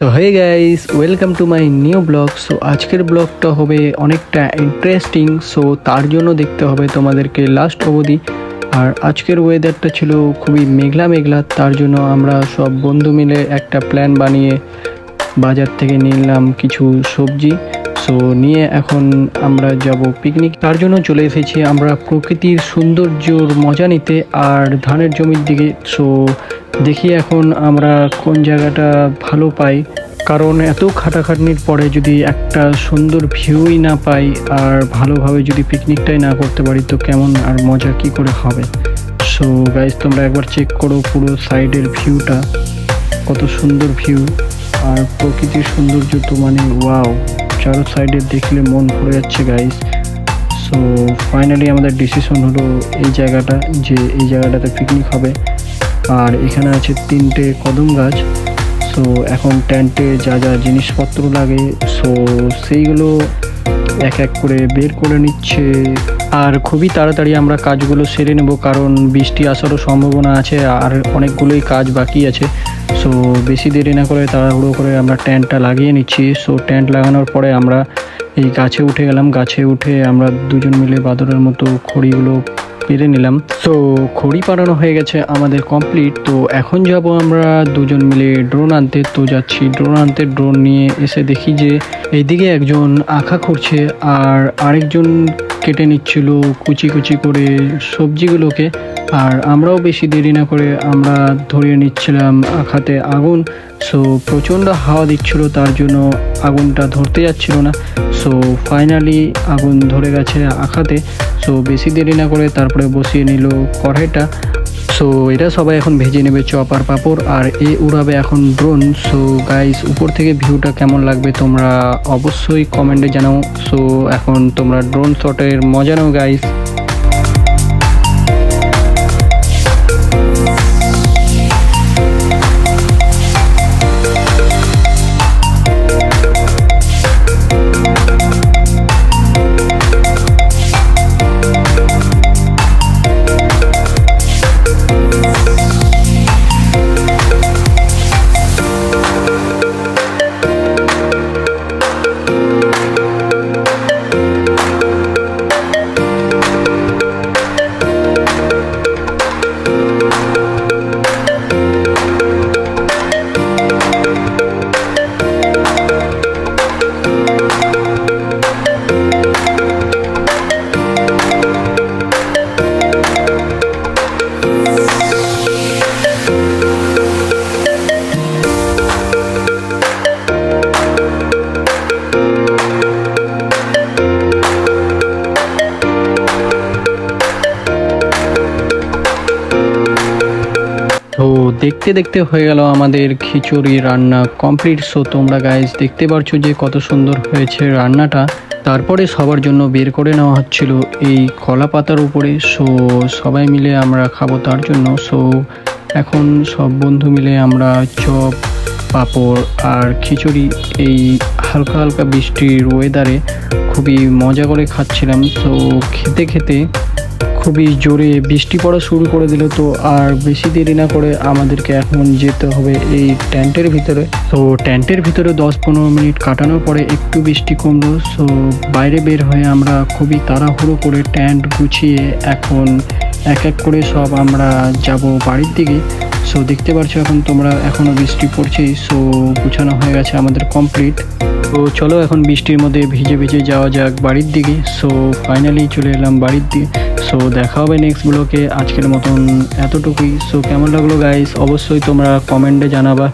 তো hey guys, welcome to my new blog. So আজকের ব্লগটা হবে অনেকটা ইন্টারেস্টিং। সো তার জন্য দেখতে হবে তোমাদেরকে লাস্ট অবধি। আর আজকের ওয়েদারটা ছিল খুবই মেঘলা মেঘলা, তার জন্য আমরা সব বন্ধু মিলে একটা প্ল্যান বানিয়ে বাজার থেকে নিলাম কিছু সবজি। সো নিয়ে এখন আমরা যাব পিকনিক। তার জন্য চলে এসেছি আমরা প্রকৃতির সৌন্দর্যর মজা নিতে আর ধানের জমির দিকে। সো দেখি এখন আমরা কোন জায়গাটা ভালো পাই, কারণ এত খাটাখাটনির পরে যদি একটা সুন্দর ভিউই না পাই আর ভালোভাবে যদি পিকনিকটাই না করতে পারি তো কেমন আর মজা কি করে হবে। সো গাইস, তোমরা একবার চেক করো পুরো সাইডের ভিউটা, কত সুন্দর ভিউ আর প্রকৃতির সৌন্দর্য তো মানে ওয়াও, চারো সাইডে দেখলে মন ভরে যাচ্ছে গাইস। সো ফাইনালি আমাদের ডিসিশন হলো এই জায়গাটা, যে এই জায়গাটাতে পিকনিক হবে। আর এখানে আছে 3টে কদম গাছ। সো এখন টেন্টে যা যা জিনিসপত্র লাগে সো সেইগুলো এক এক করে বের করে নিচ্ছে। আর খুবই তাড়াতাড়ি আমরা কাজগুলো সেরে নেব, কারণ বৃষ্টি আসারও সম্ভাবনা আছে আর অনেকগুলোই কাজ বাকি আছে। সো বেশি দেরি না করে তাড়াহুড়ো করে আমরা টেন্টটা লাগিয়ে নিচ্ছি। সো টেন্ট লাগানোর পরে আমরা এই গাছে উঠে গেলাম। গাছে উঠে আমরা দুজন মিলে বাদরের মতো খড়িগুলো পেরে নিলাম। সো খড়ি পাড়ানো হয়ে গেছে আমাদের কমপ্লিট। তো এখন যাব আমরা দুজন মিলে ড্রোন আনতে। তো যাচ্ছি ড্রোন আনতে। ড্রোন নিয়ে এসে দেখি যে এইদিকে একজন আখা করছে আর আরেকজন কেটে নিচ্ছিল কুচি কুচি করে সবজিগুলোকে। আর আমরাও বেশি দেরি না করে আমরা ধরিয়ে নিচ্ছিলাম আখাতে আগুন। সো প্রচণ্ড হাওয়া দিচ্ছিল, তার জন্য আগুনটা ধরতে যাচ্ছিল না। সো ফাইনালি আগুন ধরে গেছে আখাতে। সো বেশি দেরি না করে তারপরে বসিয়ে নিল কড়াইটা। সো এটা সবাই এখন ভেজে নেবে চপ আর পাঁপড়, আর এ উড়াবে এখন ড্রোন। সো গাইস, উপর থেকে ভিউটা কেমন লাগবে তোমরা অবশ্যই কমেন্টে জানাও। সো এখন তোমরা ড্রোন শটের মজা নাও গাইস। তো দেখতে দেখতে হয়ে গেল আমাদের খিচুড়ি রান্না কমপ্লিট। সো তোমরা গাইজ দেখতে পারছো যে কত সুন্দর হয়েছে রান্নাটা। তারপরে সবার জন্য বের করে নেওয়া হচ্ছিল এই কলা পাতার উপরে। সো সবাই মিলে আমরা খাবো তার জন্য। সো এখন সব বন্ধু মিলে আমরা চপ পাঁপড় আর খিচুড়ি এই হালকা হালকা বৃষ্টির ওয়েদারে খুবই মজা করে খাচ্ছিলাম। সো খেতে খেতে খুবই জোরে বৃষ্টি পড়া শুরু করে দিল। তো আর বেশি দেরি না করে আমাদেরকে এখন যেতে হবে এই টেন্টের ভিতরে। তো টেন্টের ভিতরে 10-15 মিনিট কাটানোর পরে একটু বৃষ্টি কমলো। সো বাইরে বের হয়ে আমরা খুবই তাড়াহুড়ো করে টেন্ট গুছিয়ে এখন এক এক করে সব আমরা যাব বাড়ির দিকে। সো দেখতে পাচ্ছ এখন তোমরা এখনও বৃষ্টি পড়ছেই। সো গুছানো হয়ে গেছে আমাদের কমপ্লিট। তো চলো এখন বৃষ্টির মধ্যে ভিজে ভিজে যাওয়া যাক বাড়ির দিকে। সো ফাইনালি চলে এলাম বাড়ির দিকে। সো দেখা হবে নেক্সট ব্লগে। আজকের মতন এতটুকুই। সো কেমন লাগলো গাইস অবশ্যই তোমরা কমেন্টে জানাবা।